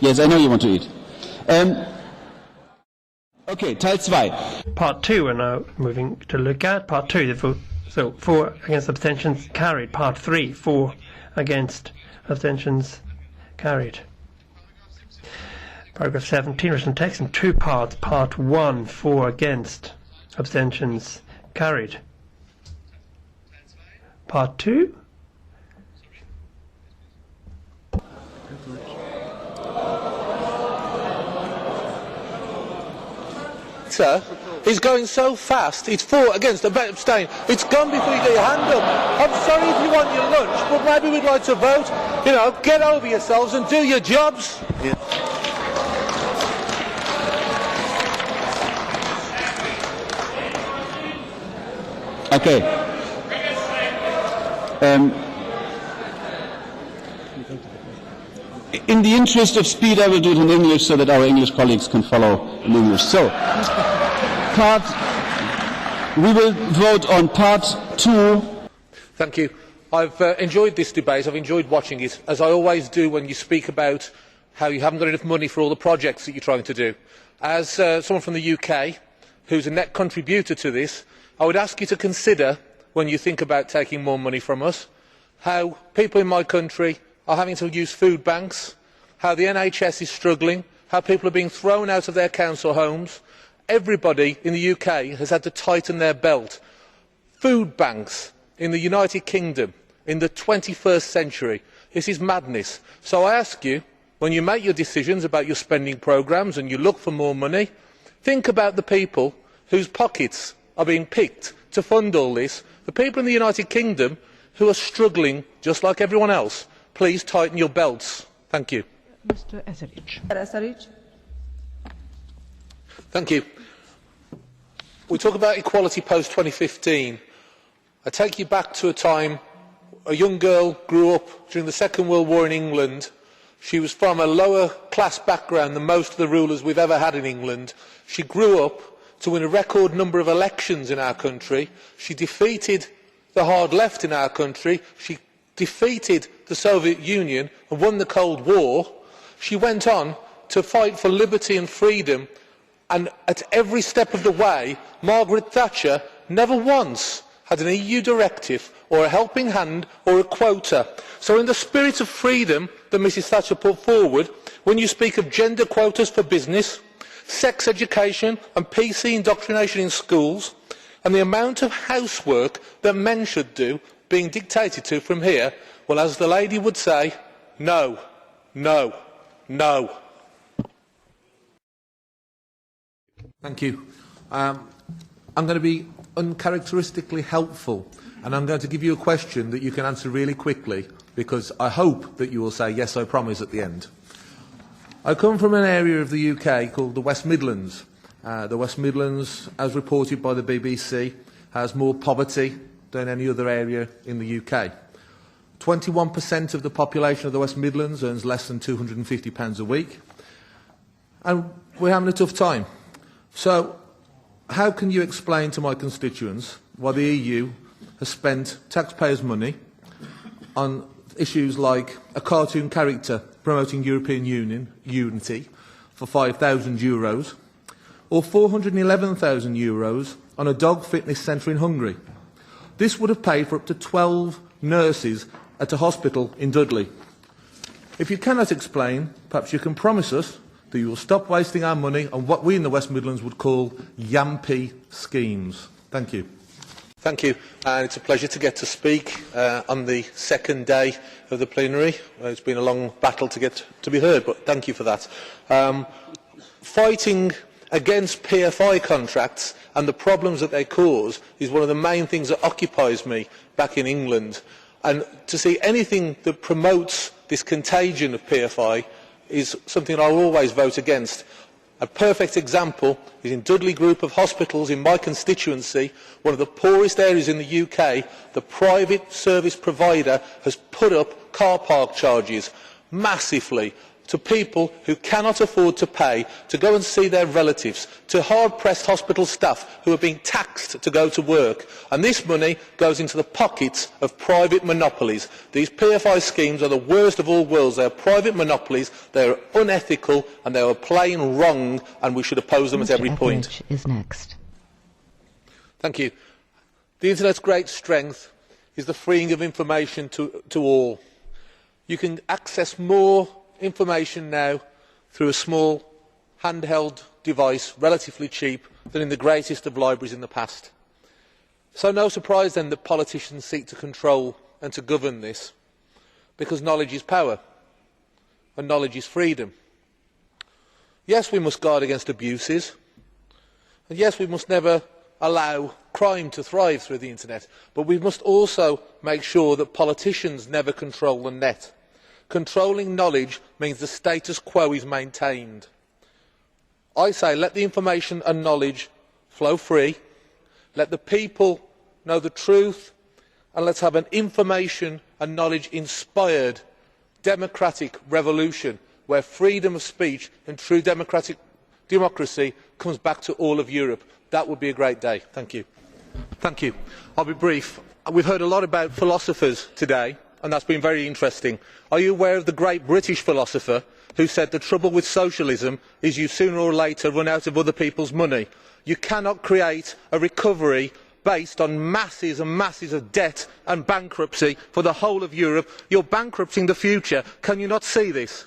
Yes, I know you want to eat. Okay, Teil 2. Part 2 we're now moving to look at. Part 2, the vote. So, for, against, abstentions, carried. Part 3, for, against, abstentions, carried. Paragraph 17, written text in 2 parts. Part 1, for, against, abstentions, carried. Part 2. Sir, it's going so fast. It's for, against, abstain. It's gone before you get your hand up. I'm sorry if you want your lunch, but maybe we'd like to vote. You know, get over yourselves and do your jobs. Yeah. Okay. In the interest of speed, I will do it in English so that our English colleagues can follow in English. So, we will vote on part 2. Thank you. I've enjoyed this debate. I've enjoyed watching it, as I always do when you speak about how you haven't got enough money for all the projects that you're trying to do. As someone from the UK, who's a net contributor to this, I would ask you to consider, when you think about taking more money from us, how people in my country are having to use food banks, how the NHS is struggling, how people are being thrown out of their council homes. Everybody in the UK has had to tighten their belt. Food banks in the United Kingdom in the 21st century. This is madness. So I ask you, when you make your decisions about your spending programmes and you look for more money, think about the people whose pockets are being picked to fund all this, the people in the United Kingdom who are struggling just like everyone else. Please tighten your belts. Thank you. Mr. Etheridge. Thank you. We talk about equality post 2015. I take you back to a time a young girl grew up during the Second World War in England. She was from a lower class background than most of the rulers we've ever had in England. She grew up to win a record number of elections in our country. She defeated the hard left in our country. She defeated the Soviet Union and won the Cold War. She went on to fight for liberty and freedom, and at every step of the way, Margaret Thatcher never once had an EU directive or a helping hand or a quota. So in the spirit of freedom that Mrs Thatcher put forward, when you speak of gender quotas for business, sex education and PC indoctrination in schools, and the amount of housework that men should do being dictated to from here, well, as the lady would say, no, no, no. Thank you. I'm going to be uncharacteristically helpful, and I'm going to give you a question that you can answer really quickly, because I hope that you will say, yes, I promise, at the end. I come from an area of the UK called the West Midlands. The West Midlands, as reported by the BBC, has more poverty than any other area in the UK. 21% of the population of the West Midlands earns less than £250 a week, and we're having a tough time. So how can you explain to my constituents why the EU has spent taxpayers' money on issues like a cartoon character promoting European Union unity for €5,000, or €411,000 on a dog fitness centre in Hungary? This would have paid for up to 12 nurses at a hospital in Dudley. If you cannot explain, perhaps you can promise us that you will stop wasting our money on what we in the West Midlands would call yampy schemes. Thank you. Thank you. It's a pleasure to get to speak on the second day of the plenary. It's been a long battle to get to be heard, but thank you for that. Fighting against PFI contracts and the problems that they cause is one of the main things that occupies me back in England. And to see anything that promotes this contagion of PFI is something that I will always vote against. A perfect example is in Dudley Group of Hospitals in my constituency, one of the poorest areas in the UK. The private service provider has put up car park charges massively to people who cannot afford to pay to go and see their relatives, to hard-pressed hospital staff who are being taxed to go to work, and this money goes into the pockets of private monopolies. These PFI schemes are the worst of all worlds. They are private monopolies, they are unethical, and they are plain wrong, and we should oppose them at every point. Etheridge is next. Thank you. The Internet's great strength is the freeing of information to all. You can access more information now through a small handheld device, relatively cheap, than in the greatest of libraries in the past. So no surprise then that politicians seek to control and to govern this, because knowledge is power and knowledge is freedom. Yes, we must guard against abuses, and yes, we must never allow crime to thrive through the internet, but we must also make sure that politicians never control the net. Controlling knowledge means the status quo is maintained. I say let the information and knowledge flow free, let the people know the truth, and let's have an information and knowledge inspired democratic revolution where freedom of speech and true democracy comes back to all of Europe. That would be a great day. Thank you. Thank you. I'll be brief. We've heard a lot about philosophers today, and that's been very interesting. Are you aware of the great British philosopher who said the trouble with socialism is you sooner or later run out of other people's money? You cannot create a recovery based on masses and masses of debt and bankruptcy for the whole of Europe. You're bankrupting the future. Can you not see this?